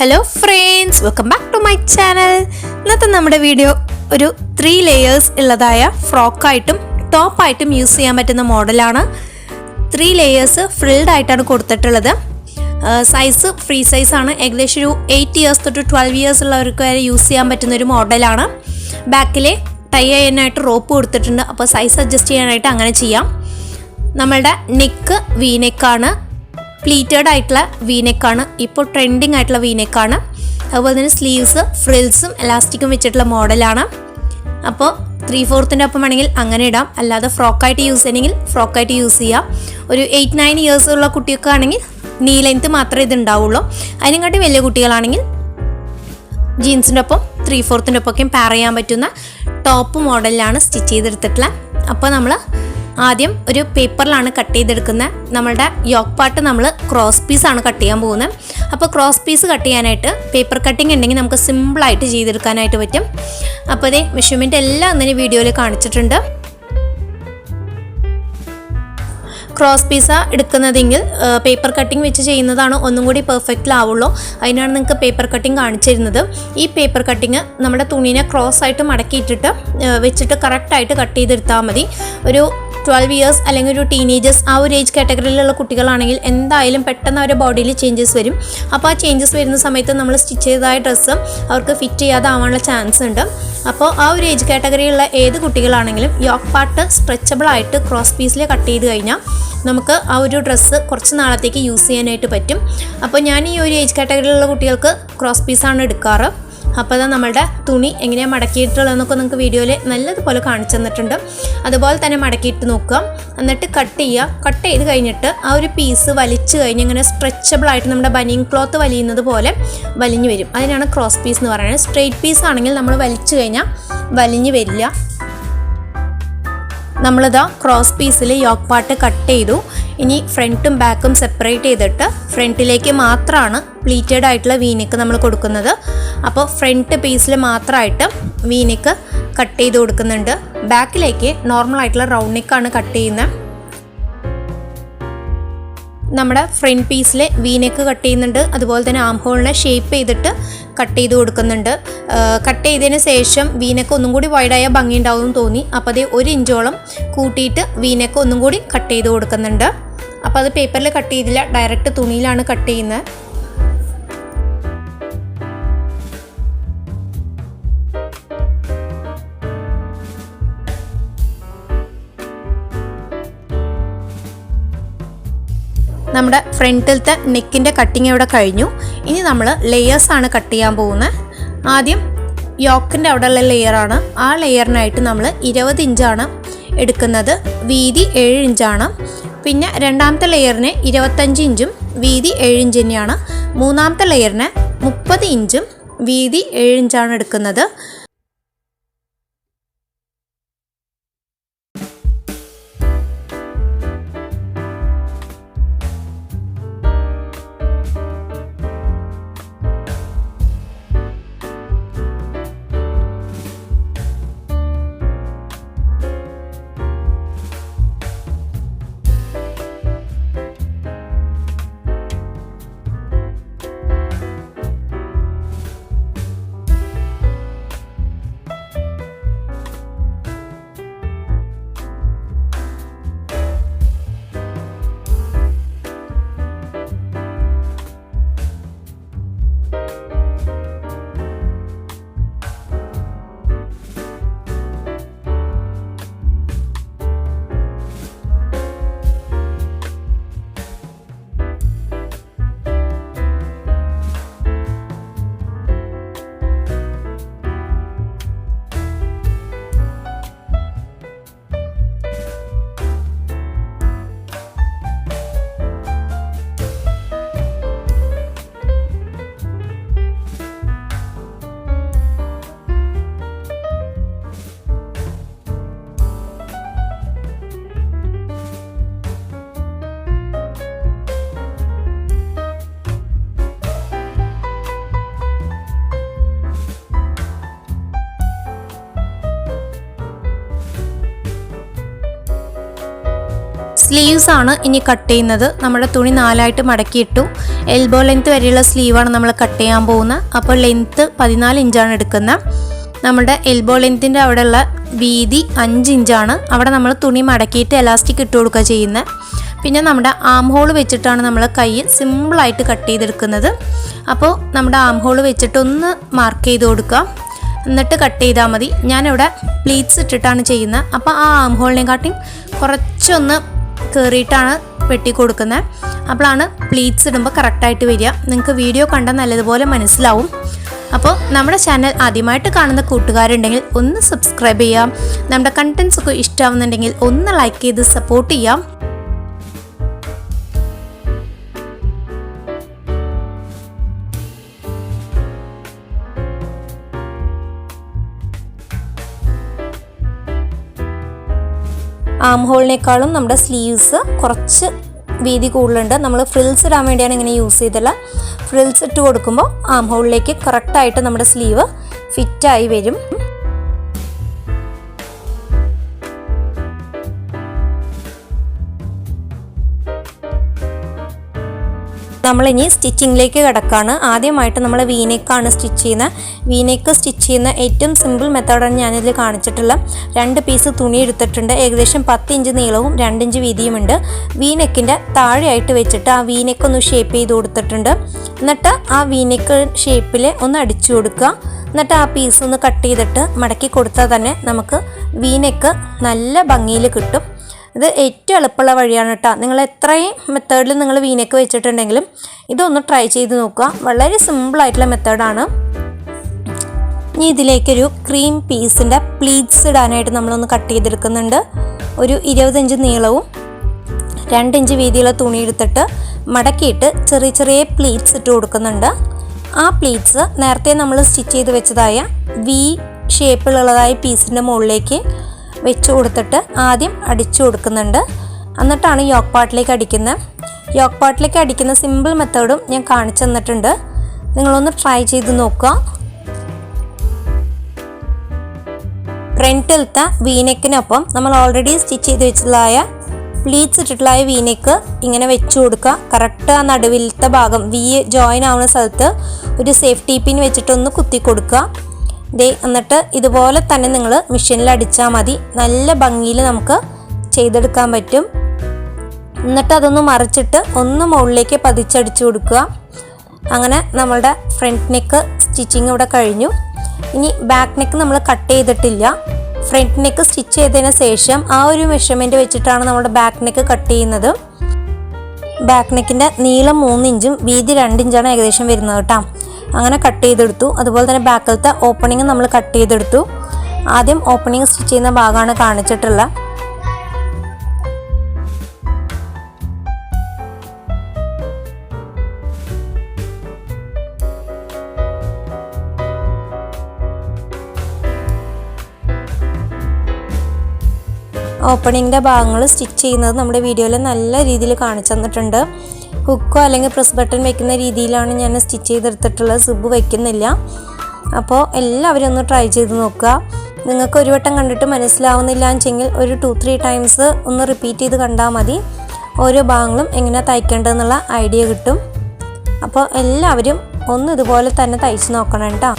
Hello friends, welcome back to my channel. ഇന്നത്തെ നമ്മുടെ video ഒരു 3 layers ഉള്ളതായ ഫ്രോക്ക് ആയിട്ടും ടോപ്പ് ആയിട്ടും യൂസ് ചെയ്യാൻ പറ്റുന്ന മോഡലാണ്. 3 layers frilled ആയിട്ടാണ് കൊടുത്തിട്ടുള്ളത്. സൈസ് ഫ്രീ സൈസ് ആണ്. ഏകദേശം ഒരു 8 ഇയേഴ്സ് തൊട്ട് 12 ഇയേഴ്സ് ഉള്ളവർക്ക് വരെ യൂസ് ചെയ്യാൻ പറ്റുന്ന ഒരു മോഡലാണ്. ബാക്കിലെ ടൈ ചെയ്യാനായിട്ട് റോപ്പ് കൊടുത്തിട്ടുണ്ട്. അപ്പോൾ സൈസ് അഡ്ജസ്റ്റ് ചെയ്യാനായിട്ട് അങ്ങനെ ചെയ്യാം. നമ്മളുടെ നെക്ക് V-neck പ്ലീറ്റഡ് ആയിട്ടുള്ള V-neck ആണ്. ഇപ്പോൾ ട്രെൻഡിങ് ആയിട്ടുള്ള V-neck ആണ്. അതുപോലെ തന്നെ സ്ലീവ്സ് ഫ്രിൽസും എലാസ്റ്റിക്കും വെച്ചിട്ടുള്ള മോഡലാണ്. അപ്പോൾ 3/4 ഒപ്പം വേണമെങ്കിൽ അങ്ങനെ ഇടാം. അല്ലാതെ ഫ്രോക്കായിട്ട് യൂസ് ചെയ്യണമെങ്കിൽ ഫ്രോക്കായിട്ട് യൂസ് ചെയ്യാം. ഒരു 8-9 ഇയേഴ്സ് ഉള്ള കുട്ടിയൊക്കെ ആണെങ്കിൽ നീ ലെങ്ത് മാത്രമേ ഇത് ഉണ്ടാവുള്ളൂ. അതിനെക്കാട്ടി വലിയ കുട്ടികളാണെങ്കിൽ ജീൻസിൻ്റെ ഒപ്പം 3/4 ഒപ്പൊക്കെ പെയർ ചെയ്യാൻ പറ്റുന്ന ടോപ്പ് മോഡലിലാണ് സ്റ്റിച്ച് ചെയ്തെടുത്തിട്ടുള്ളത്. അപ്പോൾ നമ്മൾ ആദ്യം ഒരു പേപ്പറിലാണ് കട്ട് ചെയ്തെടുക്കുന്നത്. നമ്മളുടെ യോക്ക് പാർട്ട് നമ്മൾ ക്രോസ് പീസാണ് കട്ട് ചെയ്യാൻ പോകുന്നത്. അപ്പോൾ ക്രോസ് പീസ് കട്ട് ചെയ്യാനായിട്ട് പേപ്പർ കട്ടിങ് ഉണ്ടെങ്കിൽ നമുക്ക് സിമ്പിളായിട്ട് ചെയ്തെടുക്കാനായിട്ട് പറ്റും. അപ്പോൾ അതേ മെഷർമെൻറ്റ് എല്ലാം ഇന്നലെ വീഡിയോയിൽ കാണിച്ചിട്ടുണ്ട്. ക്രോസ് പീസാ എടുക്കുന്നതെങ്കിൽ പേപ്പർ കട്ടിങ് വെച്ച് ചെയ്യുന്നതാണ് ഒന്നും കൂടി പെർഫെക്റ്റിലാവുള്ളൂ. അതിനാണ് നിങ്ങൾക്ക് പേപ്പർ കട്ടിങ് കാണിച്ചിരുന്നത്. ഈ പേപ്പർ കട്ടിങ് നമ്മുടെ തുണീനെ ക്രോസ് ആയിട്ട് മടക്കിയിട്ടിട്ട് വെച്ചിട്ട് കറക്റ്റായിട്ട് കട്ട് ചെയ്തെടുത്താൽ മതി. ഒരു 12 ഇയേഴ്സ് അല്ലെങ്കിൽ ഒരു ടീനേജേഴ്സ് ആ ഒരു ഏജ് കാറ്റഗറിയിലുള്ള കുട്ടികളാണെങ്കിൽ എന്തായാലും പെട്ടെന്ന് അവരുടെ ബോഡിയിൽ ചേഞ്ചസ് വരും. അപ്പോൾ ആ ചേഞ്ചസ് വരുന്ന സമയത്ത് നമ്മൾ സ്റ്റിച്ച് ചെയ്തതായ ഡ്രസ്സ് അവർക്ക് ഫിറ്റ് ചെയ്യാതാവാനുള്ള ചാൻസ് ഉണ്ട്. അപ്പോൾ ആ ഒരു ഏജ് കാറ്റഗറിയിലുള്ള ഏത് കുട്ടികളാണെങ്കിലും യോക്ക് പാർട്ട് സ്ട്രെച്ചബിൾ ആയിട്ട് ക്രോസ് പീസിൽ കട്ട് ചെയ്ത് കഴിഞ്ഞാൽ നമുക്ക് ആ ഒരു ഡ്രസ്സ് കുറച്ച് നാളത്തേക്ക് യൂസ് ചെയ്യാനായിട്ട് പറ്റും. അപ്പോൾ ഞാൻ ഈ ഒരു ഏജ് കാറ്റഗറിയിലുള്ള കുട്ടികൾക്ക് ക്രോസ് പീസാണ് എടുക്കാറ്. അപ്പോൾ അത് നമ്മളുടെ തുണി എങ്ങനെയാണ് മടക്കിയിട്ടുള്ളതെന്നൊക്കെ നിങ്ങൾക്ക് വീഡിയോയിൽ നല്ലതുപോലെ കാണിച്ചു തന്നിട്ടുണ്ട്. അതുപോലെ തന്നെ മടക്കിയിട്ട് നോക്കുക. എന്നിട്ട് കട്ട് ചെയ്യുക. കട്ട് ചെയ്ത് കഴിഞ്ഞിട്ട് ആ ഒരു പീസ് വലിച്ചു കഴിഞ്ഞ് ഇങ്ങനെ സ്ട്രെച്ചബിളായിട്ട് നമ്മുടെ ബനിയൻ ക്ലോത്ത് വലിയുന്നത് പോലെ വലിഞ്ഞു വരും. അതിനാണ് ക്രോസ് പീസ് എന്ന് പറയുന്നത്. സ്ട്രെയിറ്റ് പീസ് ആണെങ്കിൽ നമ്മൾ വലിച്ചു കഴിഞ്ഞാൽ വലിഞ്ഞു വരില്ല. നമ്മളിതാ ക്രോസ് പീസിൽ യോക്ക് പാർട്ട് കട്ട് ചെയ്തു. ഇനി ഫ്രണ്ടും ബാക്കും സെപ്പറേറ്റ് ചെയ്തിട്ട് ഫ്രണ്ടിലേക്ക് മാത്രമാണ് പ്ലീറ്റഡ് ആയിട്ടുള്ള V-neck നമ്മൾ കൊടുക്കുന്നത്. അപ്പോൾ ഫ്രണ്ട് പീസിൽ മാത്രമായിട്ട് V-neck കട്ട് ചെയ്ത് കൊടുക്കുന്നുണ്ട്. ബാക്കിലേക്ക് നോർമൽ ആയിട്ടുള്ള റൗണ്ട് നെക്കാണ് കട്ട് ചെയ്യുന്നത്. നമ്മുടെ ഫ്രണ്ട് പീസിൽ V-neck കട്ട് ചെയ്യുന്നുണ്ട്. അതുപോലെ തന്നെ ആം ഹോളിനെ ഷേപ്പ് ചെയ്തിട്ട് കട്ട് ചെയ്ത് കൊടുക്കുന്നുണ്ട്. കട്ട് ചെയ്തതിന് ശേഷം V-neck ഒന്നും കൂടി വൈഡായ ഭംഗി ഉണ്ടാവും എന്ന് തോന്നി. അപ്പോൾ അത് 1 ഇഞ്ചോളം കൂട്ടിയിട്ട് V-neck ഒന്നും കൂടി കട്ട് ചെയ്ത് കൊടുക്കുന്നുണ്ട്. അപ്പോൾ അത് പേപ്പറിൽ കട്ട് ചെയ്തില്ല, ഡയറക്റ്റ് തുണിയിലാണ് കട്ട് ചെയ്യുന്നത്. നമ്മുടെ ഫ്രണ്ടിലത്തെ നെക്കിൻ്റെ കട്ടിങ് ഇവിടെ കഴിഞ്ഞു. ഇനി നമ്മൾ ലെയേഴ്സാണ് കട്ട് ചെയ്യാൻ പോകുന്നത്. ആദ്യം യോക്കിൻ്റെ അവിടെയുള്ള ലെയറാണ്. ആ ലെയറിനായിട്ട് നമ്മൾ 20 ഇഞ്ചാണ് എടുക്കുന്നത്. വീതി 7 ഇഞ്ചാണ്. പിന്നെ രണ്ടാമത്തെ ലെയറിന് 25 ഇഞ്ചും വീതി 7 ഇഞ്ച് തന്നെയാണ്. മൂന്നാമത്തെ ലെയറിന് 30 ഇഞ്ചും വീതി 7 ഇഞ്ചാണ് എടുക്കുന്നത്. സ്ലീവ്സ് ആണ് ഇനി കട്ട് ചെയ്യുന്നത്. നമ്മുടെ തുണി 4 ആയിട്ട് മടക്കിയിട്ടു. എൽബോ ലെങ്ത് വരെയുള്ള സ്ലീവാണ് നമ്മൾ കട്ട് ചെയ്യാൻ പോകുന്നത്. അപ്പോൾ ലെങ്ത്ത് 14 ഇഞ്ചാണ് എടുക്കുന്നത്. നമ്മുടെ എൽബോ ലെങ്ത്തിൻ്റെ അവിടെയുള്ള വീതി 5 ഇഞ്ചാണ്. അവിടെ നമ്മൾ തുണി മടക്കിയിട്ട് എലാസ്റ്റിക് ഇട്ട് കൊടുക്കുക ചെയ്യുന്നത്. പിന്നെ നമ്മുടെ ആം ഹോൾ വെച്ചിട്ടാണ് നമ്മൾ കൈ സിമ്പിളായിട്ട് കട്ട് ചെയ്തെടുക്കുന്നത്. അപ്പോൾ നമ്മുടെ ആം ഹോൾ വെച്ചിട്ടൊന്ന് മാർക്ക് ചെയ്ത് കൊടുക്കുക, എന്നിട്ട് കട്ട് ചെയ്താൽ മതി. ഞാനിവിടെ പ്ലീറ്റ്സ് ഇട്ടിട്ടാണ് ചെയ്യുന്നത്. അപ്പോൾ ആ ആം ഹോളിനെക്കാട്ടിയും കുറച്ചൊന്ന് കയറിയിട്ടാണ് വെട്ടി കൊടുക്കുന്നത്. അപ്പോഴാണ് പ്ലീറ്റ്സ് ഇടുമ്പോൾ കറക്റ്റായിട്ട് വരിക. നിങ്ങൾക്ക് വീഡിയോ കണ്ടാൽ നല്ലതുപോലെ മനസ്സിലാവും. അപ്പോൾ നമ്മുടെ ചാനൽ ആദ്യമായിട്ട് കാണുന്ന കൂട്ടുകാരുണ്ടെങ്കിൽ ഒന്ന് സബ്സ്ക്രൈബ് ചെയ്യാം. നമ്മുടെ കണ്ടൻസ് ഒക്കെ ഇഷ്ടമാവുന്നുണ്ടെങ്കിൽ ഒന്ന് ലൈക്ക് ചെയ്ത് സപ്പോർട്ട് ചെയ്യാം. ആം ഹോളിനേക്കാളും നമ്മുടെ സ്ലീവ്സ് കുറച്ച് വീതി കൂടുതലുണ്ട്. നമ്മൾ ഫ്രിൽസ് ഇടാൻ വേണ്ടിയാണ് ഇങ്ങനെ യൂസ് ചെയ്തിട്ടുള്ളത്. ഫ്രിൽസ് ഇട്ട് കൊടുക്കുമ്പോൾ ആം ഹോളിലേക്ക് കറക്റ്റായിട്ട് നമ്മുടെ സ്ലീവ് ഫിറ്റായി വരും. നമ്മളിനി സ്റ്റിച്ചിങ്ങിലേക്ക് കിടക്കുകയാണ്. ആദ്യമായിട്ട് നമ്മൾ വീനെക്കാണ് സ്റ്റിച്ച് ചെയ്യുന്നത്. വീനെക്ക് സ്റ്റിച്ച് ചെയ്യുന്ന ഏറ്റവും സിമ്പിൾ മെത്തേഡാണ് ഞാനിതിൽ കാണിച്ചിട്ടുള്ളത്. 2 പീസ് തുണി എടുത്തിട്ടുണ്ട്. ഏകദേശം 10 ഇഞ്ച് നീളവും 2 ഇഞ്ച് വീതിയുമുണ്ട്. വീനെക്കിൻ്റെ താഴെയായിട്ട് വെച്ചിട്ട് ആ വീനെക്ക് ഒന്ന് ഷേപ്പ് ചെയ്ത് കൊടുത്തിട്ടുണ്ട്. എന്നിട്ട് ആ വീനെക്ക് ഷേപ്പിൽ ഒന്ന് അടിച്ചു കൊടുക്കുക. എന്നിട്ട് ആ പീസ് ഒന്ന് കട്ട് ചെയ്തിട്ട് മടക്കി കൊടുത്താൽ തന്നെ നമുക്ക് വീനെക്ക് നല്ല ഭംഗിയിൽ കിട്ടും. ഇത് ഏറ്റവും എളുപ്പമുള്ള വഴിയാണ് കേട്ടോ. നിങ്ങൾ എത്രയും മെത്തേഡിൽ നിങ്ങൾ വീനെക്ക് വെച്ചിട്ടുണ്ടെങ്കിലും ഇതൊന്ന് ട്രൈ ചെയ്ത് നോക്കുക. വളരെ സിമ്പിളായിട്ടുള്ള മെത്തേഡാണ്. ഇനി ഇതിലേക്കൊരു ക്രീം പീസിൻ്റെ പ്ലീറ്റ്സ് ഇടാനായിട്ട് നമ്മളൊന്ന് കട്ട് ചെയ്തെടുക്കുന്നുണ്ട്. ഒരു 20 ഇഞ്ച് നീളവും 2 ഇഞ്ച് വീതിയുള്ള തുണി എടുത്തിട്ട് മടക്കിയിട്ട് ചെറിയ ചെറിയ പ്ലീറ്റ്സ് ഇട്ട് കൊടുക്കുന്നുണ്ട്. ആ പ്ലീറ്റ്സ് നേരത്തെ നമ്മൾ സ്റ്റിച്ച് ചെയ്ത് വെച്ചതായ വി ഷേപ്പിലുള്ളതായ പീസിൻ്റെ മുകളിലേക്ക് വെച്ച് കൊടുത്തിട്ട് ആദ്യം അടിച്ചു കൊടുക്കുന്നുണ്ട്. എന്നിട്ടാണ് യോക്ക് പാർട്ടിലേക്ക് അടിക്കുന്നത്. യോക്ക് പാർട്ടിലേക്ക് അടിക്കുന്ന സിമ്പിൾ മെത്തേഡും ഞാൻ കാണിച്ചു തന്നിട്ടുണ്ട്. നിങ്ങളൊന്ന് ട്രൈ ചെയ്ത് നോക്കുക. ഫ്രണ്ടിലത്തെ വീനെക്കിനൊപ്പം നമ്മൾ ഓൾറെഡി സ്റ്റിച്ച് ചെയ്ത് വെച്ചതായ പ്ലീറ്റ്സ് ഇട്ടിട്ടുള്ള വീനെക്ക് ഇങ്ങനെ വെച്ച് കൊടുക്കുക. കറക്റ്റ് ആ നടുവിലത്തെ ഭാഗം വി ജോയിൻ ആവുന്ന സ്ഥലത്ത് ഒരു സേഫ്റ്റി പിൻ വെച്ചിട്ടൊന്ന് കുത്തി കൊടുക്കുക. എന്നിട്ട് ഇതുപോലെ തന്നെ നിങ്ങൾ മെഷീനിൽ അടിച്ചാൽ മതി. നല്ല ഭംഗിയിൽ നമുക്ക് ചെയ്തെടുക്കാൻ പറ്റും. എന്നിട്ട് അതൊന്ന് മറിച്ചിട്ട് ഒന്ന് മുകളിലേക്ക് പതിച്ചടിച്ചു കൊടുക്കുക. അങ്ങനെ നമ്മളുടെ ഫ്രണ്ട് നെക്ക് സ്റ്റിച്ചിങ് ഇവിടെ കഴിഞ്ഞു. ഇനി ബാക്ക് നെക്ക് നമ്മൾ കട്ട് ചെയ്തിട്ടില്ല. ഫ്രണ്ട് നെക്ക് സ്റ്റിച്ച് ചെയ്തതിന് ശേഷം ആ ഒരു മെഷർമെൻറ്റ് വെച്ചിട്ടാണ് നമ്മുടെ ബാക്ക് നെക്ക് കട്ട് ചെയ്യുന്നത്. ബാക്ക് നെക്കിൻ്റെ നീളം 3 ഇഞ്ചും വീതി 2 ഇഞ്ചാണ് ഏകദേശം വരുന്നത് കേട്ടോ. അങ്ങനെ കട്ട് ചെയ്തെടുത്തു. അതുപോലെ തന്നെ ബാക്കിലത്തെ ഓപ്പണിങ് നമ്മൾ കട്ട് ചെയ്തെടുത്തു. ആദ്യം ഓപ്പണിങ് സ്റ്റിച്ച് ചെയ്യുന്ന ഭാഗമാണ് കാണിച്ചിട്ടുള്ളത്. ഓപ്പണിങ്ങിൻ്റെ ഭാഗങ്ങൾ സ്റ്റിച്ച് ചെയ്യുന്നത് നമ്മുടെ വീഡിയോയിൽ നല്ല രീതിയിൽ കാണിച്ചു തന്നിട്ടുണ്ട്. ഹുക്കോ അല്ലെങ്കിൽ പ്രസ് ബട്ടൺ വെക്കുന്ന രീതിയിലാണ് ഞാൻ സ്റ്റിച്ച് ചെയ്തെടുത്തിട്ടുള്ളത്. സിബ് വയ്ക്കുന്നില്ല. അപ്പോൾ എല്ലാവരും ഒന്ന് ട്രൈ ചെയ്ത് നോക്കുക. നിങ്ങൾക്ക് ഒരു വട്ടം കണ്ടിട്ട് മനസ്സിലാവുന്നില്ല എന്നുവെച്ചെങ്കിൽ ഒരു 2-3 ടൈംസ് ഒന്ന് റിപ്പീറ്റ് ചെയ്ത് കണ്ടാൽ മതി. ഓരോ ഭാഗങ്ങളും എങ്ങനെ തയ്ക്കേണ്ടതെന്നുള്ള ഐഡിയ കിട്ടും. അപ്പോൾ എല്ലാവരും ഒന്ന് ഇതുപോലെ തന്നെ തയ്ച്ച് നോക്കണം കേട്ടോ.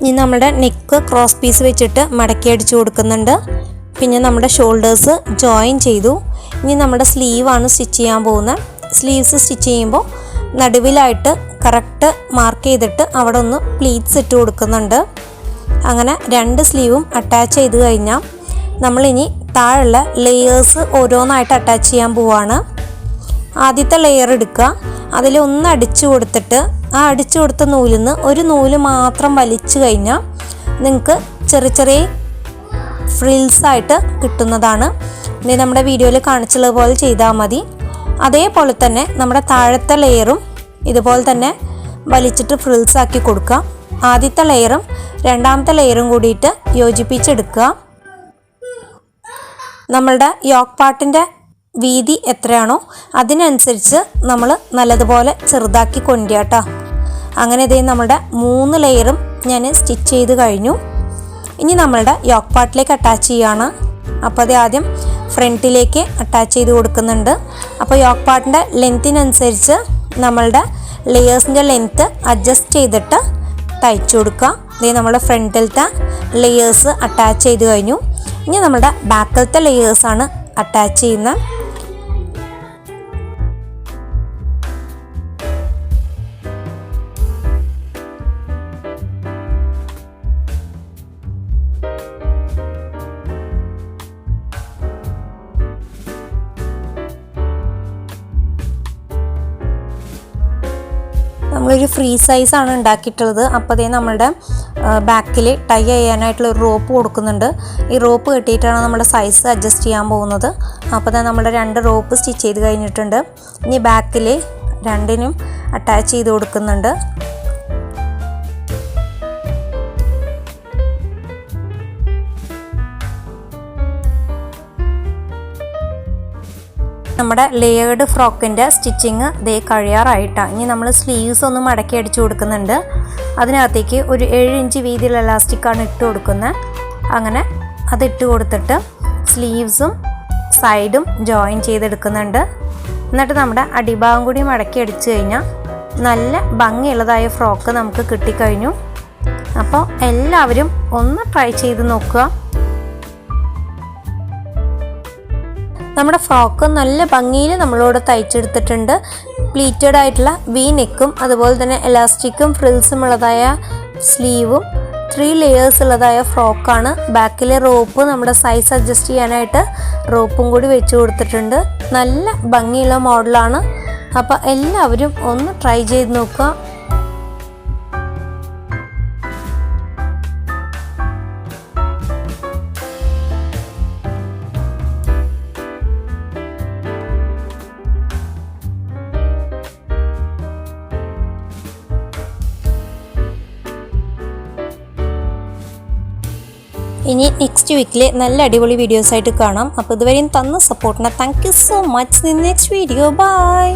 ഇനി നമ്മുടെ നെക്ക് ക്രോസ് പീസ് വെച്ചിട്ട് മടക്കി അടിച്ചു കൊടുക്കുന്നുണ്ട്. പിന്നെ നമ്മുടെ ഷോൾഡേഴ്സ് ജോയിൻ ചെയ്തു. ഇനി നമ്മുടെ സ്ലീവാണ് സ്റ്റിച്ച് ചെയ്യാൻ പോകുന്നത്. സ്ലീവ്സ് സ്റ്റിച്ച് ചെയ്യുമ്പോൾ നടുവിലായിട്ട് കറക്റ്റ് മാർക്ക് ചെയ്തിട്ട് അവിടെ ഒന്ന് പ്ലീറ്റ്സ് ഇട്ട് കൊടുക്കുന്നുണ്ട്. അങ്ങനെ 2 സ്ലീവും അറ്റാച്ച് ചെയ്ത് കഴിഞ്ഞാൽ നമ്മളിനി താഴെയുള്ള ലെയേഴ്സ് ഓരോന്നായിട്ട് അറ്റാച്ച് ചെയ്യാൻ പോവാണ്. ആദ്യത്തെ ലെയർ എടുക്കുക. അതിൽ ഒന്ന് അടിച്ചു കൊടുത്തിട്ട് ആ അടിച്ചു കൊടുത്ത നൂലിൽ നിന്ന് ഒരു നൂല് മാത്രം വലിച്ചു കഴിഞ്ഞാൽ നിങ്ങൾക്ക് ചെറിയ ചെറിയ ഫ്രിൽസായിട്ട് കിട്ടുന്നതാണ്. ഇനി നമ്മുടെ വീഡിയോയിൽ കാണിച്ചുള്ളത് പോലെ ചെയ്താൽ മതി. അതേപോലെ തന്നെ നമ്മുടെ താഴത്തെ ലെയറും ഇതുപോലെ തന്നെ വലിച്ചിട്ട് ഫ്രിൽസ് ആക്കി കൊടുക്കുക. ആദ്യത്തെ ലെയറും രണ്ടാമത്തെ ലെയറും കൂടിയിട്ട് യോജിപ്പിച്ചെടുക്കുക. നമ്മളുടെ യോക്ക് പാർട്ടിൻ്റെ വീതി എത്രയാണോ അതിനനുസരിച്ച് നമ്മൾ നല്ലതുപോലെ ചെറുതാക്കി കൊണ്ടുവരിക കേട്ടോ. അങ്ങനെ ഇതേ നമ്മുടെ 3 ലെയറും ഞാൻ സ്റ്റിച്ച് ചെയ്ത് കഴിഞ്ഞു. ഇനി നമ്മളുടെ യോക്ക് പാർട്ടിലേക്ക് അറ്റാച്ച് ചെയ്യുകയാണ്. അപ്പോൾ അത് ആദ്യം ഫ്രണ്ടിലേക്ക് അറ്റാച്ച് ചെയ്ത് കൊടുക്കുന്നുണ്ട്. അപ്പോൾ യോക്ക് പാർട്ടിൻ്റെ ലെങ്ത്തിനനുസരിച്ച് നമ്മളുടെ ലെയേഴ്സിൻ്റെ ലെങ്ത്ത് അഡ്ജസ്റ്റ് ചെയ്തിട്ട് തയ്ച്ചു കൊടുക്കുക. ഇതേ നമ്മുടെ ഫ്രണ്ടിലത്തെ ലെയേഴ്സ് അറ്റാച്ച് ചെയ്ത് കഴിഞ്ഞു. ഇനി നമ്മുടെ ബാക്കിലത്തെ ലെയേഴ്സാണ് അറ്റാച്ച് ചെയ്യുന്നത്. നമ്മളൊരു ഫ്രീ സൈസാണ് ഉണ്ടാക്കിയിട്ടുള്ളത്. അപ്പോൾ അതേ നമ്മളുടെ ബാക്കിൽ ടൈ ചെയ്യാനായിട്ടുള്ള ഒരു റോപ്പ് കൊടുക്കുന്നുണ്ട്. ഈ റോപ്പ് കെട്ടിയിട്ടാണ് നമ്മുടെ സൈസ് അഡ്ജസ്റ്റ് ചെയ്യാൻ പോകുന്നത്. അപ്പോൾ തന്നെ നമ്മുടെ 2 റോപ്പ് സ്റ്റിച്ച് ചെയ്ത് കഴിഞ്ഞിട്ടുണ്ട്. ഇനി ബാക്കിൽ രണ്ടിനും അറ്റാച്ച് ചെയ്ത് കൊടുക്കുന്നുണ്ട്. നമ്മുടെ ലെയേർഡ് ഫ്രോക്കിൻ്റെ സ്റ്റിച്ചിങ് ദേ കഴിയാറായിട്ടാണ്. ഇനി നമ്മൾ സ്ലീവ്സ് ഒന്ന് മടക്കി അടിച്ചു കൊടുക്കുന്നുണ്ട്. അതിനകത്തേക്ക് ഒരു 7 ഇഞ്ച് വീതിയുള്ള എലാസ്റ്റിക്കാണ് ഇട്ട് കൊടുക്കുന്നത്. അങ്ങനെ അതിട്ട് കൊടുത്തിട്ട് സ്ലീവ്സും സൈഡും ജോയിൻ ചെയ്തെടുക്കുന്നുണ്ട്. എന്നിട്ട് നമ്മുടെ അടിഭാഗം കൂടി മടക്കി അടിച്ചു കഴിഞ്ഞാൽ നല്ല ഭംഗിയുള്ളതായ ഫ്രോക്ക് നമുക്ക് കിട്ടിക്കഴിഞ്ഞു. അപ്പോൾ എല്ലാവരും ഒന്ന് ട്രൈ ചെയ്ത് നോക്കുക. നമ്മുടെ ഫ്രോക്ക് നല്ല ഭംഗിയിൽ നമ്മളോട് തയ്ച്ചെടുത്തിട്ടുണ്ട്. പ്ലീറ്റഡ് ആയിട്ടുള്ള V-നെക്കും അതുപോലെ തന്നെ എലാസ്റ്റിക്കും ഫ്രിൽസും ഉള്ളതായ സ്ലീവും 3 ലെയേഴ്സ് ഉള്ളതായ ഫ്രോക്കാണ്. ബാക്കിലെ റോപ്പ് നമ്മുടെ സൈസ് അഡ്ജസ്റ്റ് ചെയ്യാനായിട്ട് റോപ്പും കൂടി വെച്ച് കൊടുത്തിട്ടുണ്ട്. നല്ല ഭംഗിയുള്ള മോഡലാണ്. അപ്പോൾ എല്ലാവരും ഒന്ന് ട്രൈ ചെയ്ത് നോക്കുക. ഇനി നെക്സ്റ്റ് വീക്കിൽ നല്ല അടിപൊളി വീഡിയോസായിട്ട് കാണാം. അപ്പോൾ ഇതുവരെയും തന്ന സപ്പോർട്ടിന് thank you so much. Next video by.